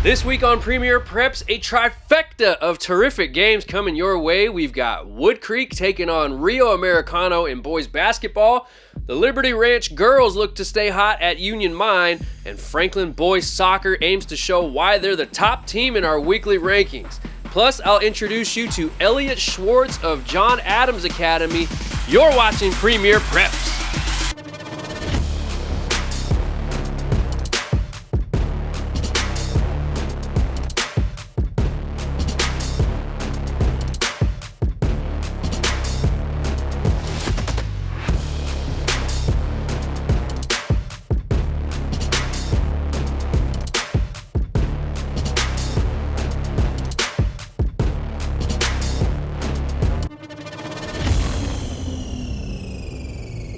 This week on Premier Preps, a trifecta of terrific games coming your way. We've got Woodcreek taking on Rio Americano in boys basketball. The Liberty Ranch girls look to stay hot at Union Mine. And Franklin boys soccer aims to show why they're the top team in our weekly rankings. Plus, I'll introduce you to Elliott Schwartz of John Adams Academy. You're watching Premier Preps.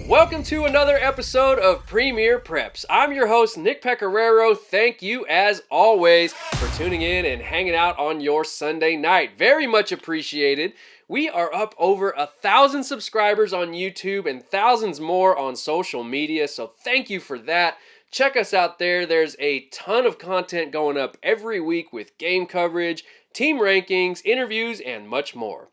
Welcome to another episode of Premier Preps. I'm your host, Nick Pecoraro. Thank you, as always, for tuning in and hanging out on your Sunday night. Very much appreciated. We are up over 1,000 subscribers on YouTube and thousands more on social media, so thank you for that. Check us out there. There's a ton of content going up every week with game coverage, team rankings, interviews, and much more.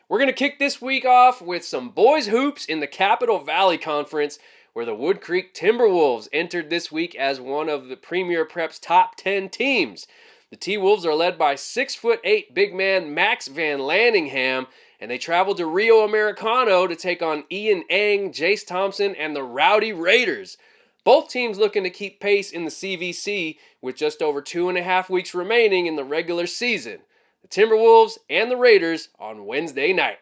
We're going to kick this week off with some boys hoops in the Capital Valley Conference, where the Woodcreek Timberwolves entered this week as one of the Premier Preps top 10 teams. The T-Wolves are led by 6'8" big man Max Van Lanningham, and they traveled to Rio Americano to take on Ian Eng, Jace Thompson, and the Rowdy Raiders. Both teams looking to keep pace in the CVC with just over 2.5 weeks remaining in the regular season. The Timberwolves and the Raiders on Wednesday night.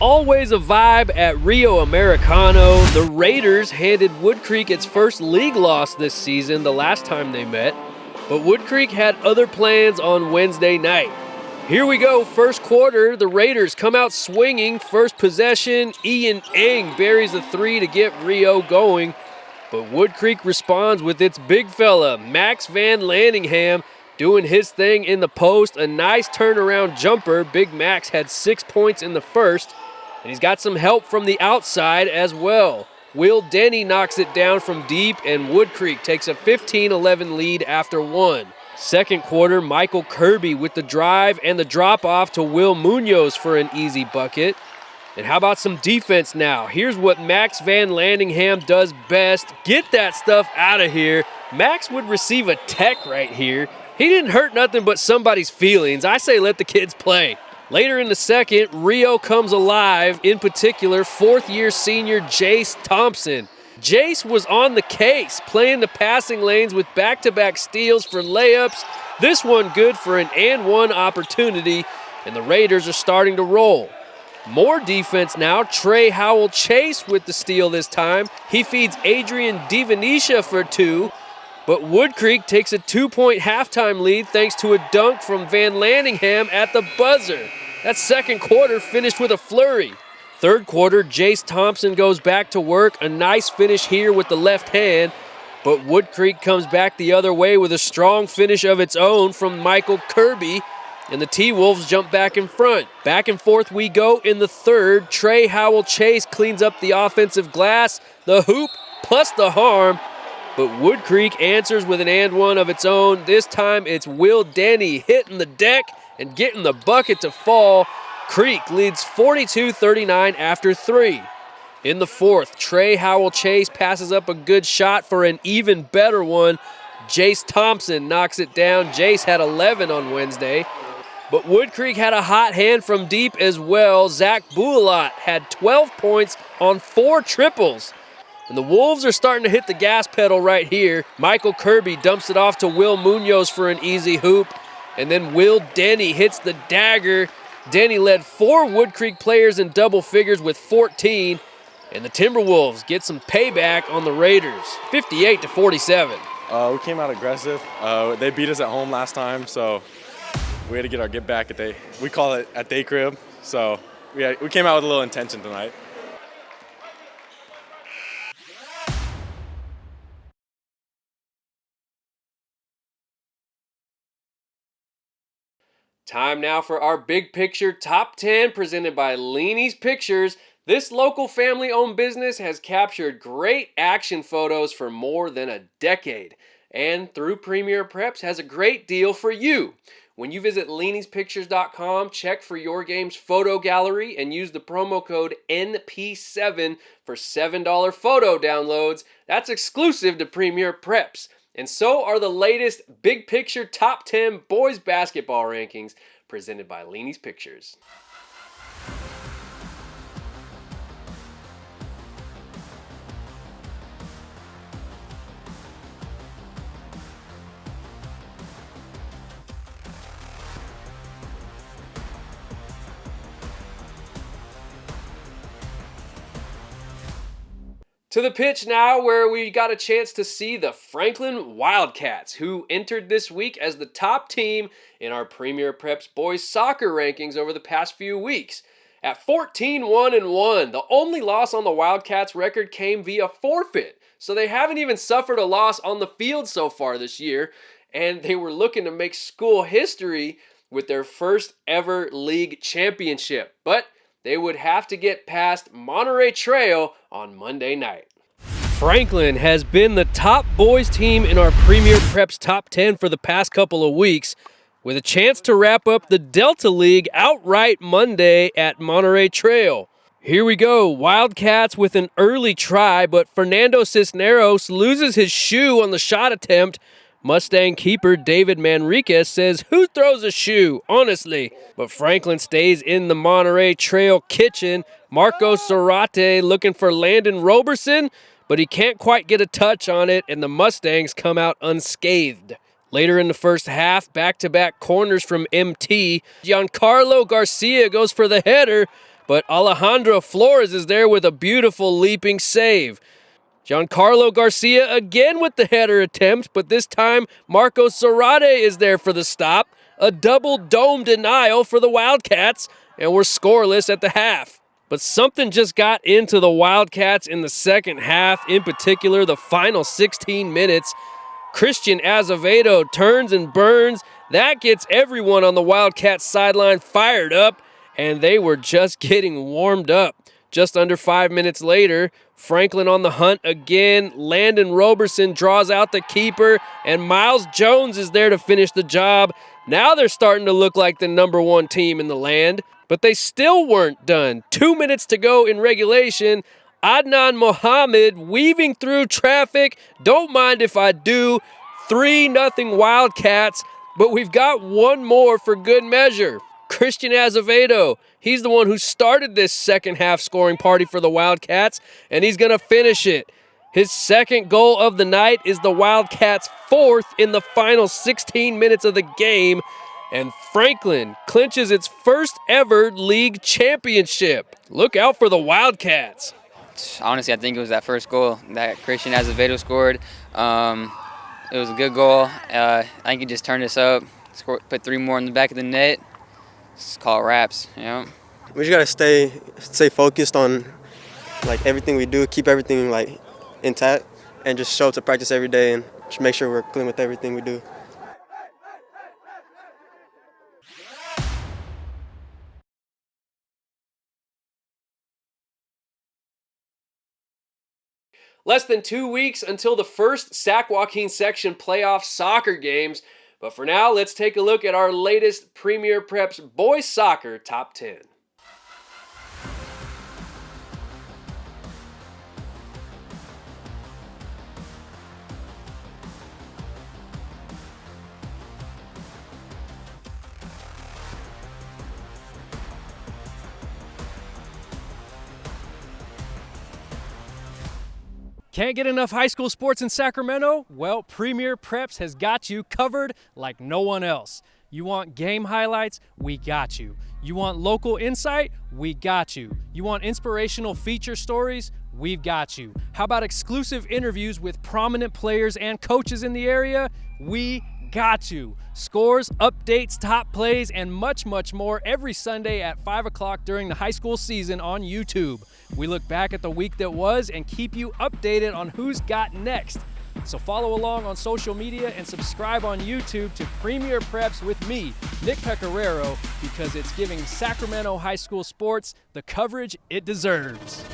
Always a vibe at Rio Americano. The Raiders handed Woodcreek its first league loss this season the last time they met, but Woodcreek had other plans on Wednesday night. Here we go, first quarter, the Raiders come out swinging. First possession, Ian Eng buries a three to get Rio going, but Woodcreek responds with its big fella, Max Van Lanningham, doing his thing in the post, a nice turnaround jumper. Big Max had 6 points in the first, and he's got some help from the outside as well. Will Denny knocks it down from deep, and Woodcreek takes a 15-11 lead after one. Second quarter, Michael Kirby with the drive and the drop-off to Will Munoz for an easy bucket. And how about some defense now? Here's what Max Van Lanningham does best. Get that stuff out of here. Max would receive a tech right here. He didn't hurt nothing but somebody's feelings. I say let the kids play. Later in the second, Rio comes alive, in particular, fourth-year senior Jace Thompson. Jace was on the case, playing the passing lanes with back-to-back steals for layups. This one good for an and-one opportunity, and the Raiders are starting to roll. More defense now. Trey Howell-Chase with the steal this time. He feeds Adrian Divanisha for two. But Woodcreek takes a 2-point halftime lead thanks to a dunk from Van Lanningham at the buzzer. That second quarter finished with a flurry. Third quarter, Jace Thompson goes back to work. A nice finish here with the left hand. But Woodcreek comes back the other way with a strong finish of its own from Michael Kirby. And the T-Wolves jump back in front. Back and forth we go in the third. Trey Howell-Chase cleans up the offensive glass. The hoop plus the harm. But Woodcreek answers with an and one of its own. This time it's Will Denny hitting the deck and getting the bucket to fall. Creek leads 42-39 after three. In the fourth, Trey Howell-Chase passes up a good shot for an even better one. Jace Thompson knocks it down. Jace had 11 on Wednesday. But Woodcreek had a hot hand from deep as well. Zach Boulat had 12 points on 4 triples. And the Wolves are starting to hit the gas pedal right here. Michael Kirby dumps it off to Will Munoz for an easy hoop. And then Will Denny hits the dagger. Denny led 4 Woodcreek players in double figures with 14. And the Timberwolves get some payback on the Raiders, 58-47. We came out aggressive. They beat us at home last time, so we had to get our get back we call it at they crib. So we came out with a little intention tonight. Time now for our Big Picture Top 10 presented by LENIE'S Pictures. This local family-owned business has captured great action photos for more than a decade. and through Premier Preps has a great deal for you. When you visit LENIE'Spictures.com, check for your game's photo gallery and use the promo code NP7 for $7 photo downloads. That's exclusive to Premier Preps. And so are the latest Big Picture Top 10 Boys Basketball Rankings presented by LENI''s Pictures. To the pitch now, where we got a chance to see the Franklin Wildcats, who entered this week as the top team in our Premier Preps boys soccer rankings over the past few weeks. At 14-1-1, the only loss on the Wildcats record came via forfeit, so they haven't even suffered a loss on the field so far this year, and they were looking to make school history with their first ever league championship. But they would have to get past Monterey Trail on Monday night. Franklin has been the top boys team in our Premier Preps Top 10 for the past couple of weeks, with a chance to wrap up the Delta League outright Monday at Monterey Trail. Here we go, Wildcats with an early try, but Fernando Cisneros loses his shoe on the shot attempt. Mustang keeper David Manriquez says, "Who throws a shoe, honestly?" But Franklin stays in the Monterey Trail kitchen. Marco Zarate looking for Landon Roberson, but he can't quite get a touch on it, and the Mustangs come out unscathed. Later in the first half, back-to-back corners from MT. Giancarlo Garcia goes for the header, but Alejandro Flores is there with a beautiful leaping save. Giancarlo Garcia again with the header attempt, but this time Marco Zarate is there for the stop. A double dome denial for the Wildcats, and we're scoreless at the half. But something just got into the Wildcats in the second half, in particular the final 16 minutes. Christian Azevedo turns and burns. That gets everyone on the Wildcats sideline fired up, and they were just getting warmed up. Just under 5 minutes later, Franklin on the hunt again. Landon Roberson draws out the keeper, and Miles Jones is there to finish the job. Now they're starting to look like the number one team in the land, but they still weren't done. 2 minutes to go in regulation. Adnan Mohammed weaving through traffic. Don't mind if I do. 3-0 Wildcats, but we've got one more for good measure. Christian Azevedo, he's the one who started this second half scoring party for the Wildcats, and he's going to finish it. His second goal of the night is the Wildcats' fourth in the final 16 minutes of the game, and Franklin clinches its first ever league championship. Look out for the Wildcats. Honestly, I think it was that first goal that Christian Azevedo scored. It was a good goal. I think he just turned us up, put 3 more in the back of the net. Just call it wraps, you know. We just gotta stay focused on like everything we do, keep everything like intact, and just show up to practice every day and just make sure we're clean with everything we do. Less than 2 weeks until the first Sac Joaquin section playoff soccer games. But for now, let's take a look at our latest Premier Preps Boys Soccer Top 10. Can't get enough high school sports in Sacramento? Well, Premier Preps has got you covered like no one else. You want game highlights? We got you. You want local insight? We got you. You want inspirational feature stories? We've got you. How about exclusive interviews with prominent players and coaches in the area? We got you. Scores, updates, top plays, and much, much more every Sunday at 5 o'clock during the high school season on YouTube. We look back at the week that was and keep you updated on who's got next. So follow along on social media and subscribe on YouTube to Premier Preps with me, Nick Pecoraro, because it's giving Sacramento high school sports the coverage it deserves.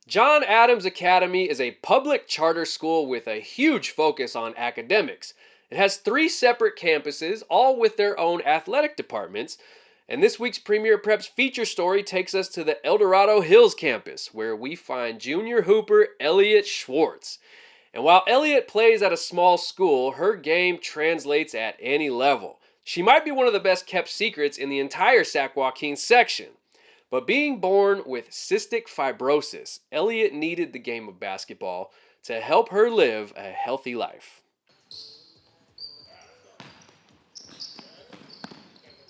John Adams Academy is a public charter school with a huge focus on academics. It has 3 separate campuses, all with their own athletic departments. And this week's Premier Preps feature story takes us to the El Dorado Hills campus, where we find junior hooper Elliott Schwartz. And while Elliott plays at a small school, her game translates at any level. She might be one of the best kept secrets in the entire Sac Joaquin section. But being born with cystic fibrosis, Elliott needed the game of basketball to help her live a healthy life.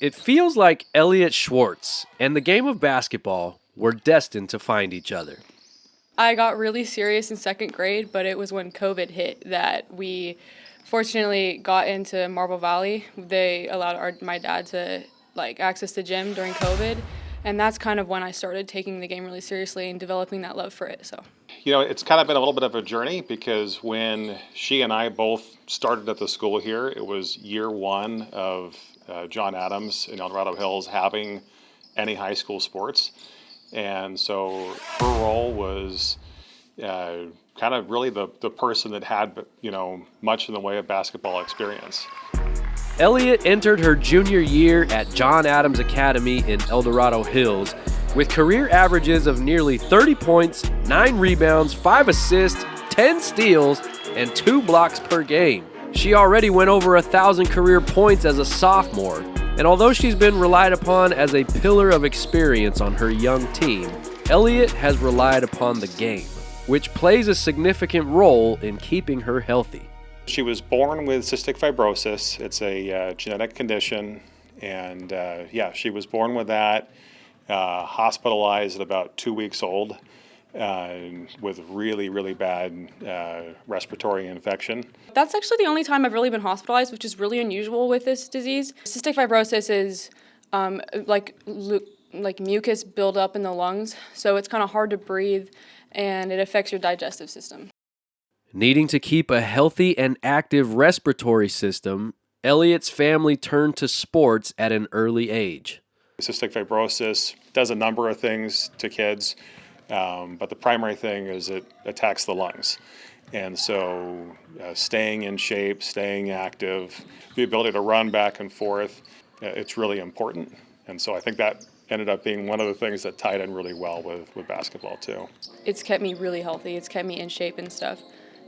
It feels like Elliott Schwartz and the game of basketball were destined to find each other. I got really serious in 2nd grade, but it was when COVID hit that we fortunately got into Marble Valley. They allowed my dad to access the gym during COVID, and that's kind of when I started taking the game really seriously and developing that love for it. So, it's kind of been a little bit of a journey, because when she and I both started at the school here, it was year 1 of John Adams in El Dorado Hills having any high school sports. And so her role was kind of really the person that had, much in the way of basketball experience. Elliott entered her junior year at John Adams Academy in El Dorado Hills with career averages of nearly 30 points, 9 rebounds, 5 assists, 10 steals, and 2 blocks per game. She already went over 1,000 career points as a sophomore, and although she's been relied upon as a pillar of experience on her young team, Elliott has relied upon the game, which plays a significant role in keeping her healthy. She was born with cystic fibrosis. It's a genetic condition, and she was born with that, hospitalized at about 2 weeks old with really, really bad respiratory infection. that's actually the only time I've really been hospitalized, which is really unusual with this disease. Cystic fibrosis is like mucus buildup in the lungs, so it's kind of hard to breathe, and it affects your digestive system. Needing to keep a healthy and active respiratory system, Elliott's family turned to sports at an early age. Cystic fibrosis does a number of things to kids, but the primary thing is it attacks the lungs. And so staying in shape, staying active, the ability to run back and forth, it's really important. And so I think that ended up being one of the things that tied in really well with basketball too. It's kept me really healthy. It's kept me in shape and stuff.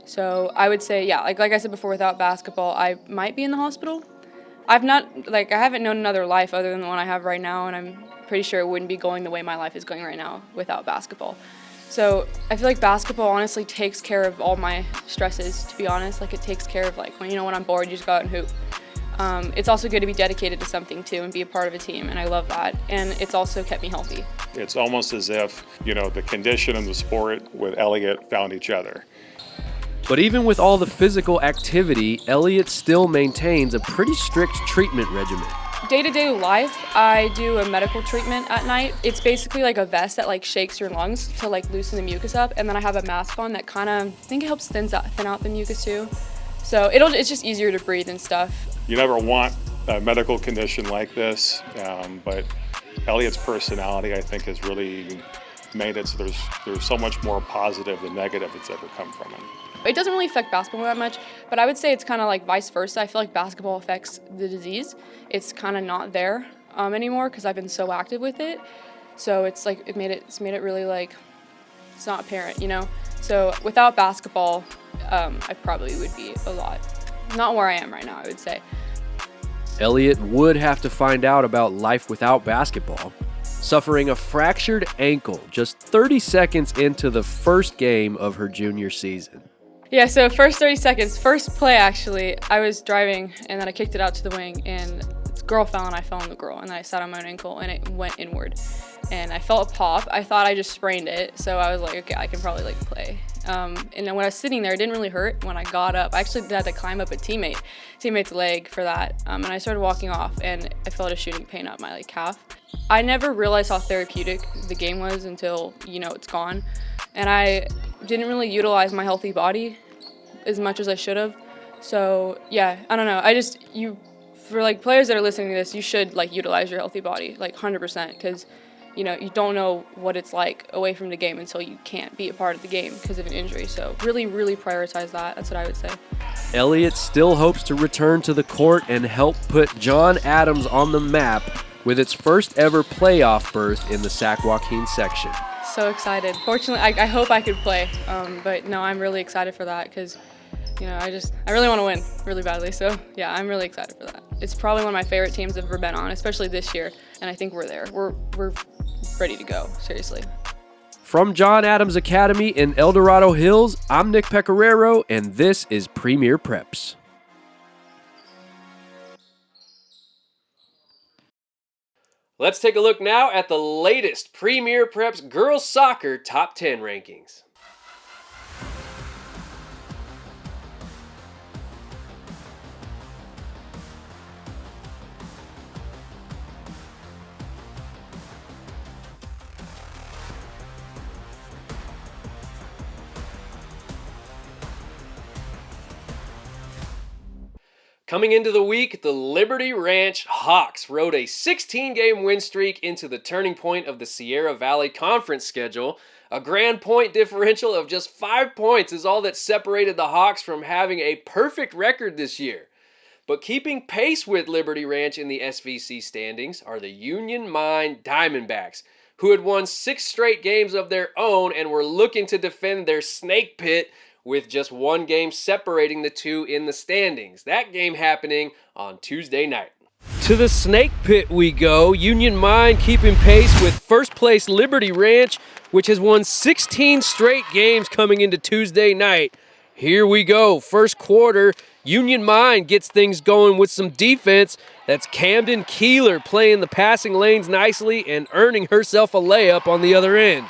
So I would say, yeah, like I said before, without basketball, I might be in the hospital. I haven't known another life other than the one I have right now, and I'm pretty sure it wouldn't be going the way my life is going right now without basketball. So I feel like basketball honestly takes care of all my stresses, to be honest. Like it takes care of when I'm bored, you just go out and hoop. It's also good to be dedicated to something too and be a part of a team, and I love that. And it's also kept me healthy. It's almost as if, the condition and the sport with Elliott found each other. But even with all the physical activity, Elliott still maintains a pretty strict treatment regimen. Day-to-day life, I do a medical treatment at night. It's basically like a vest that shakes your lungs to loosen the mucus up, and then I have a mask on that kind of, I think it helps thin out the mucus too. So it's just easier to breathe and stuff. You never want a medical condition like this, but Elliott's personality, I think, has really made it so there's so much more positive than negative that's ever come from it. It doesn't really affect basketball that much, but I would say it's kind of like vice versa. I feel like basketball affects the disease. It's kind of not there anymore because I've been so active with it. So it's made it really it's not apparent, So without basketball, I probably would be not where I am right now, I would say. Elliott would have to find out about life without basketball, suffering a fractured ankle just 30 seconds into the first game of her junior season. Yeah, so first 30 seconds, first play actually, I was driving and then I kicked it out to the wing and this girl fell and I fell on the girl and then I sat on my own ankle and it went inward. And I felt a pop. I thought I just sprained it, so I was like, okay, I can probably play. And then when I was sitting there, it didn't really hurt. When I got up, I actually had to climb up a teammate's leg for that. And I started walking off and I felt a shooting pain up my calf. I never realized how therapeutic the game was until, it's gone. And I didn't really utilize my healthy body as much as I should have. So yeah, I don't know. For players that are listening to this, you should utilize your healthy body 100%, because you know, you don't know what it's like away from the game until you can't be a part of the game because of an injury. So really, really prioritize that. That's what I would say. Elliott still hopes to return to the court and help put John Adams on the map with its first ever playoff berth in the Sac Joaquin section. So excited. Fortunately, I hope I could play, but no, I'm really excited for that because, you know, I really want to win really badly. So yeah, I'm really excited for that. It's probably one of my favorite teams I've ever been on, especially this year. And I think we're there. We're ready to go, seriously. From John Adams Academy in El Dorado Hills, I'm Nick Pecoraro, and this is Premier Preps. Let's take a look now at the latest Premier Preps girls soccer top 10 rankings. Coming into the week, the Liberty Ranch Hawks rode a 16-game win streak into the turning point of the Sierra Valley Conference schedule. A grand point differential of just 5 points is all that separated the Hawks from having a perfect record this year. But keeping pace with Liberty Ranch in the SVC standings are the Union Mine Diamondbacks, who had won 6 straight games of their own and were looking to defend their snake pit with just 1 game separating the two in the standings. That game happening on Tuesday night. To the snake pit we go. Union Mine keeping pace with first place Liberty Ranch, which has won 16 straight games coming into Tuesday night. Here we go. First quarter, Union Mine gets things going with some defense. That's Camden Keeler playing the passing lanes nicely and earning herself a layup on the other end.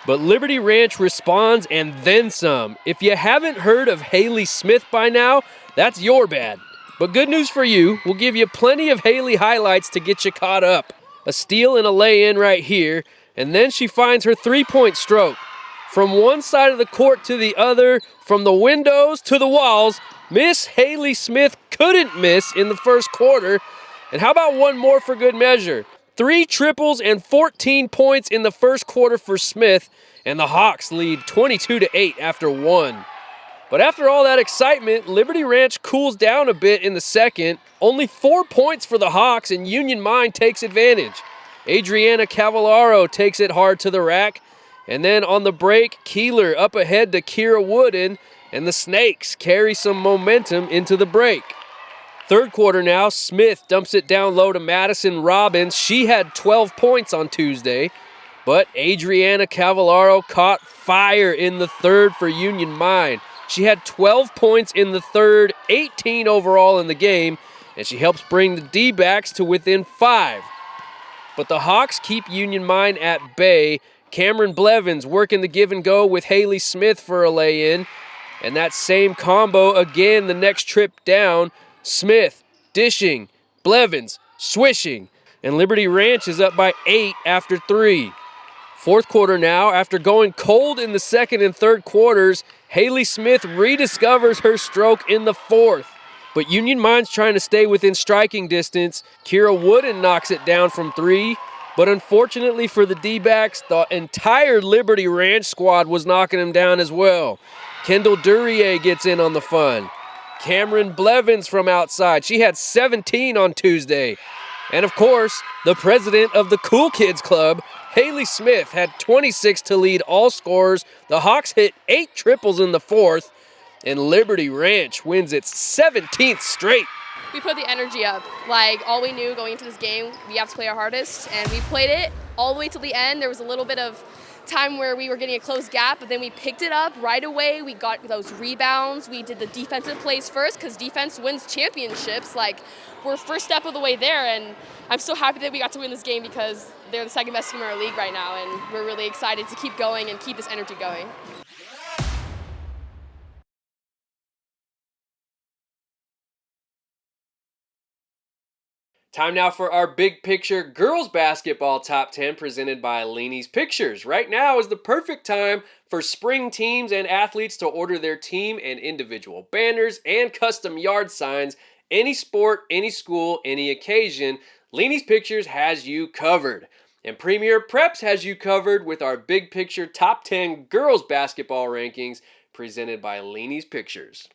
But Liberty Ranch responds and then some. If you haven't heard of Haley Smith by now, that's your bad. But good news for you, we'll give you plenty of Haley highlights to get you caught up. A steal and a lay-in right here, and then she finds her three-point stroke. From one side of the court to the other, from the windows to the walls, Miss Haley Smith couldn't miss in the first quarter. And how about one more for good measure? 3 triples and 14 points in the first quarter for Smith, and the Hawks lead 22-8 after 1. But after all that excitement, Liberty Ranch cools down a bit in the second. Only 4 points for the Hawks, and Union Mine takes advantage. Adriana Cavallaro takes it hard to the rack, and then on the break, Keeler up ahead to Kira Wooden, and the Snakes carry some momentum into the break. Third quarter now, Smith dumps it down low to Madison Robbins. She had 12 points on Tuesday, but Adriana Cavallaro caught fire in the third for Union Mine. She had 12 points in the third, 18 overall in the game, and she helps bring the D-backs to within 5. But the Hawks keep Union Mine at bay. Cameron Blevins working the give and go with Haley Smith for a lay-in, and that same combo again the next trip down. Smith dishing, Blevins swishing, and Liberty Ranch is up by 8 after 3. Fourth quarter now, after going cold in the second and third quarters, Haley Smith rediscovers her stroke in the fourth. But Union Mine's trying to stay within striking distance. Kira Wooden knocks it down from 3, but unfortunately for the D-backs, the entire Liberty Ranch squad was knocking him down as well. Kendall Duryea gets in on the fun. Cameron Blevins from outside. She had 17 on Tuesday. And of course, the president of the Cool Kids Club, Haley Smith, had 26 to lead all scorers. The Hawks hit 8 triples in the fourth, and Liberty Ranch wins its 17th straight. We put the energy up. Like, all we knew going into this game, we have to play our hardest, and we played it all the way to the end. There was a little bit of time where we were getting a close gap, but then we picked it up right away. We got those rebounds. We did the defensive plays first because defense wins championships. Like, we're first step of the way there, and I'm so happy that we got to win this game because they're the second best team in our league right now, and we're really excited to keep going and keep this energy going. Time now for our big picture girls basketball top 10 presented by LENIE'S Pictures. Right now is the perfect time for spring teams and athletes to order their team and individual banners and custom yard signs. Any sport, any school, any occasion, LENI'S Pictures has you covered. And Premier Preps has you covered with our big picture top 10 girls basketball rankings presented by LENIE'S Pictures.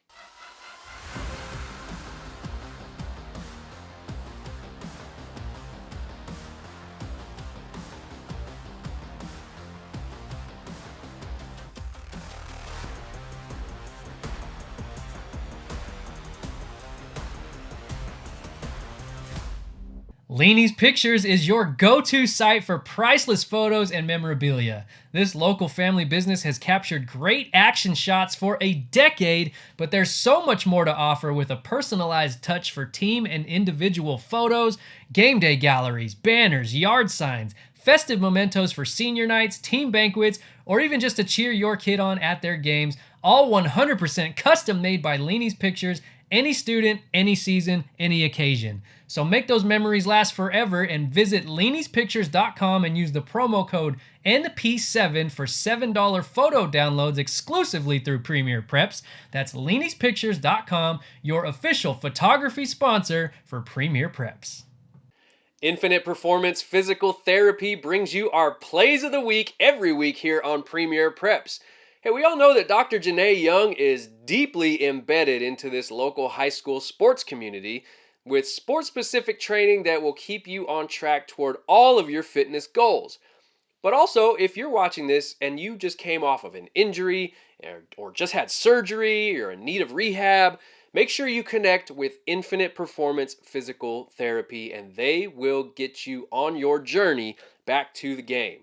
LENI'S Pictures is your go-to site for priceless photos and memorabilia. This local family business has captured great action shots for a decade, but there's so much more to offer with a personalized touch for team and individual photos, game day galleries, banners, yard signs, festive mementos for senior nights, team banquets, or even just to cheer your kid on at their games, all 100% custom made by LENI'S Pictures, any student, any season, any occasion. So make those memories last forever and visit LENI'spictures.com and use the promo code NP7 for $7 photo downloads exclusively through Premier Preps. That's LENI'spictures.com, your official photography sponsor for Premier Preps. Infinite Performance Physical Therapy brings you our Plays of the Week every week here on Premier Preps. Hey, we all know that Dr. Janae Young is deeply embedded into this local high school sports community with sports-specific training that will keep you on track toward all of your fitness goals. But also, if you're watching this and you just came off of an injury or just had surgery or in need of rehab, make sure you connect with Infinite Performance Physical Therapy and they will get you on your journey back to the game.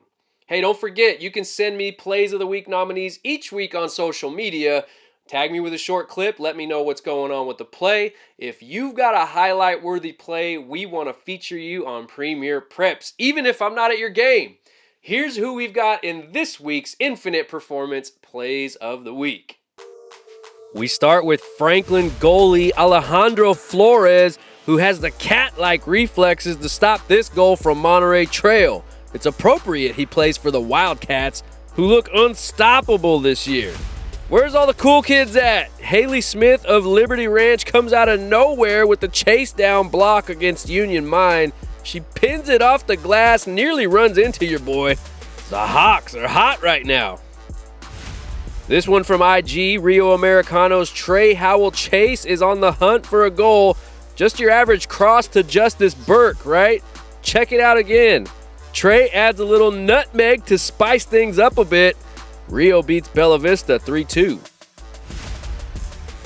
Hey, don't forget, you can send me Plays of the Week nominees each week on social media. Tag me with a short clip. Let me know what's going on with the play. If you've got a highlight-worthy play, we want to feature you on Premier Preps, even if I'm not at your game. Here's who we've got in this week's Infinite Performance Plays of the Week. We start with Franklin goalie Alejandro Flores, who has the cat-like reflexes to stop this goal from Monterey Trail. It's appropriate he plays for the Wildcats, who look unstoppable this year. Where's all the cool kids at? Haley Smith of Liberty Ranch comes out of nowhere with the chase down block against Union Mine. She pins it off the glass, nearly runs into your boy. The Hawks are hot right now. This one from IG, Rio Americano's Trey Howell Chase is on the hunt for a goal. Just your average cross to Justice Burke, right? Check it out again. Trey adds a little nutmeg to spice things up a bit. Rio beats Bella Vista 3-2.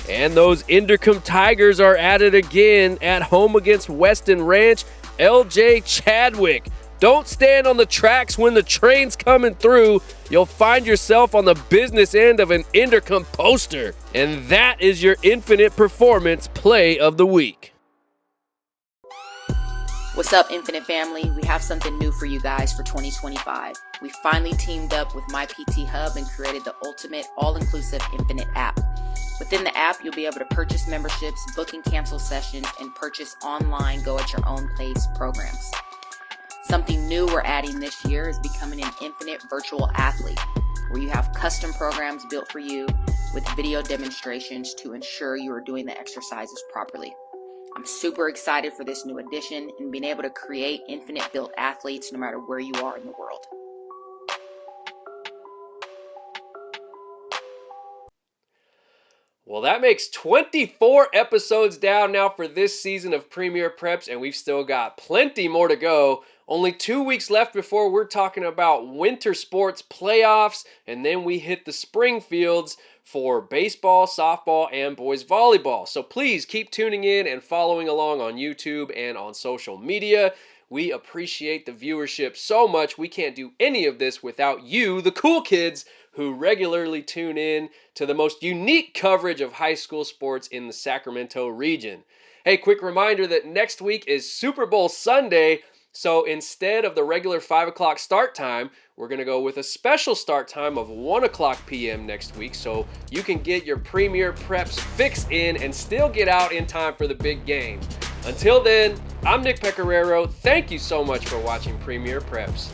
And those Inderkum Tigers are at it again at home against Weston Ranch. LJ Chadwick. Don't stand on the tracks when the train's coming through. You'll find yourself on the business end of an Inderkum poster. And that is your Infinite Performance Play of the Week. What's up, Infinite family? We have something new for you guys for 2025. We finally teamed up with My PT Hub and created the ultimate all-inclusive Infinite app. Within the app, you'll be able to purchase memberships, book and cancel sessions, and purchase online go-at-your-own-pace programs. Something new we're adding this year is becoming an Infinite Virtual Athlete, where you have custom programs built for you with video demonstrations to ensure you are doing the exercises properly. I'm super excited for this new addition and being able to create Infinite built athletes no matter where you are in the world. Well, that makes 24 episodes down now for this season of Premier Preps, and we've still got plenty more to go. Only 2 weeks left before we're talking about winter sports playoffs, and then we hit the spring fields for baseball, softball, and boys volleyball. So please keep tuning in and following along on YouTube and on social media. We appreciate the viewership so much. We can't do any of this without you, the cool kids, who regularly tune in to the most unique coverage of high school sports in the Sacramento region. Hey, quick reminder that next week is Super Bowl Sunday. So instead of the regular 5 o'clock start time, we're going to go with a special start time of 1 o'clock p.m. next week so you can get your Premier Preps fix in and still get out in time for the big game. Until then, I'm Nick Pecoraro. Thank you so much for watching Premier Preps.